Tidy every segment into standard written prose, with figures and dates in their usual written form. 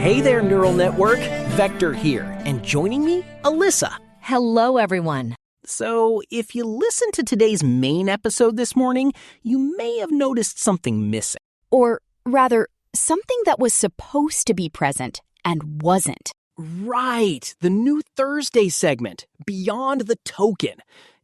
Hey there, neural network. Vector here, and joining me, Alyssa. Hello, everyone. So, if you listened to today's main episode this morning, you may have noticed something missing. Or rather, something that was supposed to be present and wasn't. Right, the new Thursday segment, Beyond the Token.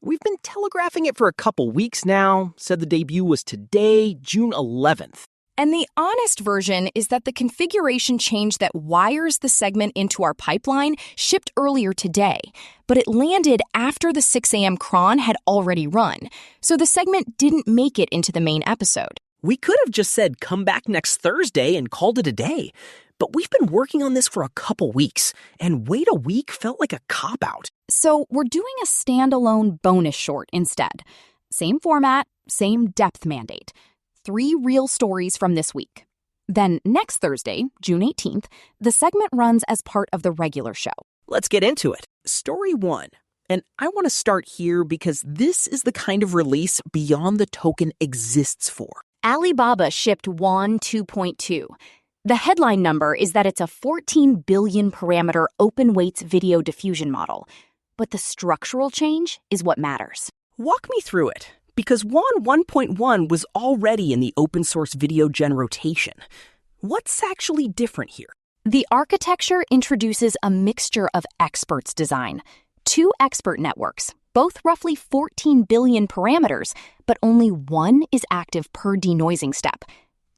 We've been telegraphing it for a couple weeks now, said the debut was today, June 11th. And the honest version is that the configuration change that wires the segment into our pipeline shipped earlier today, but it landed after the 6 a.m. cron had already run, so the segment didn't make it into the main episode. We could have just said come back next Thursday and called it a day, but we've been working on this for a couple weeks, and wait a week felt like a cop-out. So we're doing a standalone bonus short instead. Same format, same depth mandate. 3 real stories from this week. Then next Thursday, June 18th, the segment runs as part of the regular show. Let's get into it. Story 1. And I want to start here because this is the kind of release Beyond the Token exists for. Alibaba shipped WAN 2.2. The headline number is that it's a 14 billion parameter open weights video diffusion model. But the structural change is what matters. Walk me through it. Because WAN 1.1 was already in the open source video gen rotation. What's actually different here? The architecture introduces a mixture of experts design. 2 expert networks, both roughly 14 billion parameters, but only one is active per denoising step.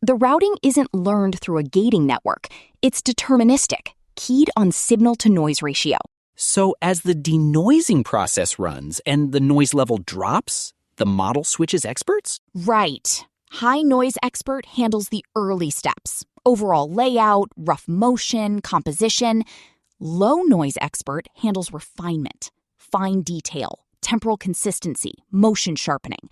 The routing isn't learned through a gating network. It's deterministic, keyed on signal-to-noise ratio. So as the denoising process runs and the noise level drops, the model switches experts? Right. High noise expert handles the early steps. Overall layout, rough motion, composition. Low noise expert handles refinement, fine detail, temporal consistency, motion sharpening.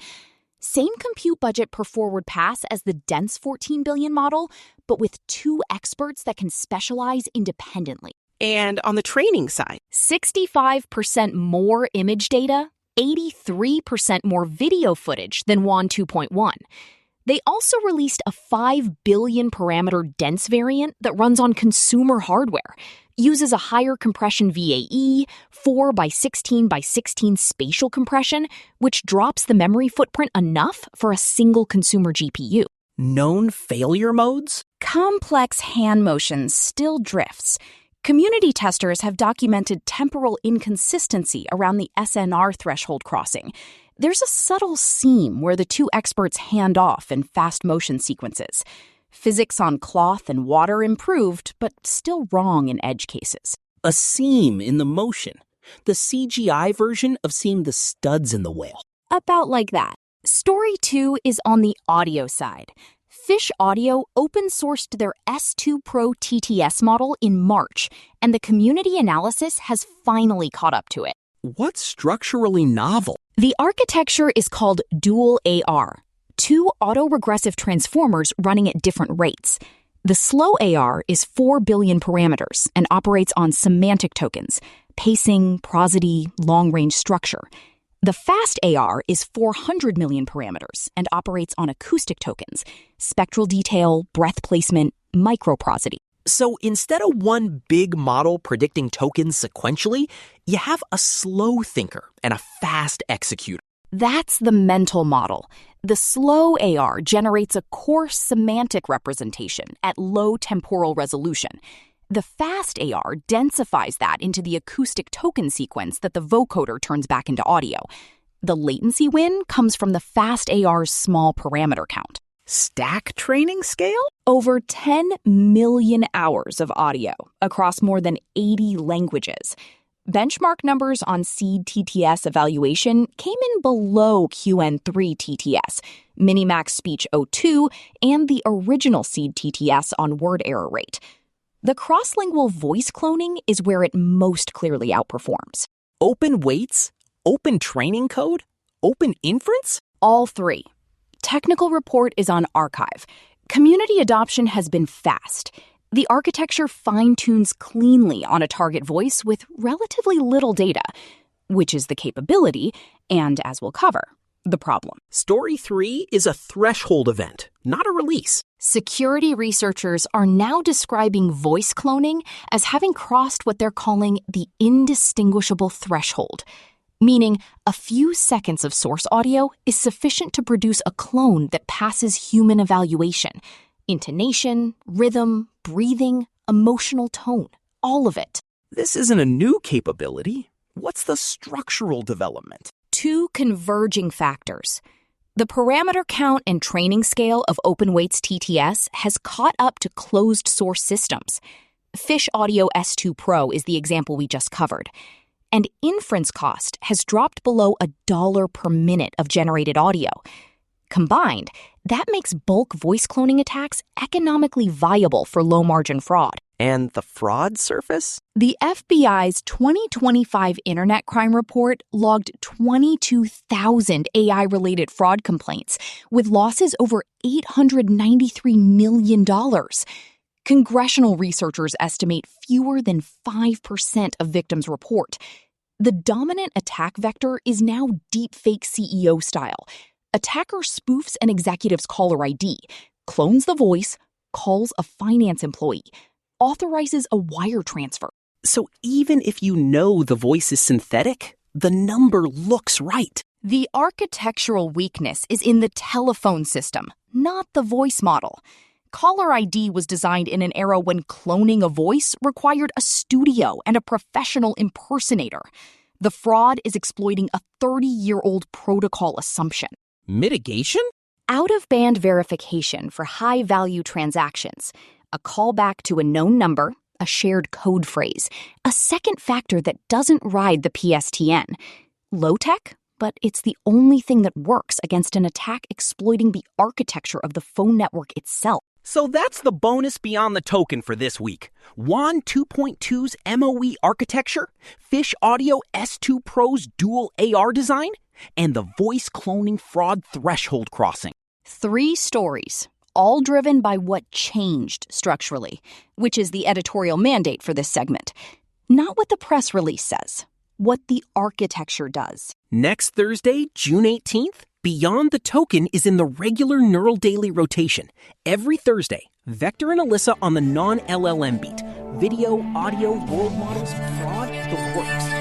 Same compute budget per forward pass as the dense 14 billion model, but with 2 experts that can specialize independently. And on the training side? 65% more image data, 83% more video footage than WAN 2.1. They also released a 5 billion parameter dense variant that runs on consumer hardware, uses a higher compression VAE, 4 by 16 by 16 spatial compression, which drops the memory footprint enough for a single consumer GPU. Known failure modes? Complex hand motions still drifts. Community testers have documented temporal inconsistency around the SNR threshold crossing. There's a subtle seam where the 2 experts hand off in fast motion sequences. Physics on cloth and water improved, but still wrong in edge cases. A seam in the motion. The CGI version of seeing the studs in the whale. About like that. Story 2 is on the audio side. Fish Audio open-sourced their S2 Pro TTS model in March, and the community analysis has finally caught up to it. What's structurally novel? The architecture is called dual AR, 2 autoregressive transformers running at different rates. The slow AR is 4 billion parameters and operates on semantic tokens, pacing, prosody, long-range structure. The fast AR is 400 million parameters and operates on acoustic tokens, spectral detail, breath placement, microprosody. So instead of one big model predicting tokens sequentially, you have a slow thinker and a fast executor. That's the mental model. The slow AR generates a coarse semantic representation at low temporal resolution. The fast AR densifies that into the acoustic token sequence that the vocoder turns back into audio. The latency win comes from the fast AR's small parameter count. Stack training scale? Over 10 million hours of audio across more than 80 languages. Benchmark numbers on seed TTS evaluation came in below QN3 TTS, Minimax Speech 02, and the original seed TTS on word error rate. The cross-lingual voice cloning is where it most clearly outperforms. Open weights? Open training code? Open inference? All 3. Technical report is on archive. Community adoption has been fast. The architecture fine-tunes cleanly on a target voice with relatively little data, which is the capability, and as we'll cover, the problem. Story 3 is a threshold event, not a release. Security researchers are now describing voice cloning as having crossed what they're calling the indistinguishable threshold, meaning a few seconds of source audio is sufficient to produce a clone that passes human evaluation. Intonation, rhythm, breathing, emotional tone, all of it. This isn't a new capability. What's the structural development? 2 converging factors. The parameter count and training scale of OpenWeight's TTS has caught up to closed-source systems. Fish Audio S2 Pro is the example we just covered. And inference cost has dropped below $1 per minute of generated audio. Combined, that makes bulk voice cloning attacks economically viable for low-margin fraud. And the fraud surface? The FBI's 2025 Internet Crime Report logged 22,000 AI-related fraud complaints, with losses over $893 million. Congressional researchers estimate fewer than 5% of victims report. The dominant attack vector is now deepfake CEO style. Attacker spoofs an executive's caller ID, clones the voice, calls a finance employee, authorizes a wire transfer. So even if you know the voice is synthetic, the number looks right. The architectural weakness is in the telephone system, not the voice model. Caller ID was designed in an era when cloning a voice required a studio and a professional impersonator. The fraud is exploiting a 30-year-old protocol assumption. Mitigation? Out-of-band verification for high-value transactions, a callback to a known number, a shared code phrase, a second factor that doesn't ride the PSTN. Low-tech, but it's the only thing that works against an attack exploiting the architecture of the phone network itself. So that's the bonus beyond the token for this week. WAN 2.2's MOE architecture, Fish Audio S2 Pro's dual AR design, and the voice cloning fraud threshold crossing. 3 stories, all driven by what changed structurally, which is the editorial mandate for this segment. Not what the press release says, what the architecture does. Next Thursday, June 18th, Beyond the Token is in the regular Neural Daily rotation. Every Thursday, Vector and Alyssa on the non-LLM beat. Video, audio, world models, fraud, the works.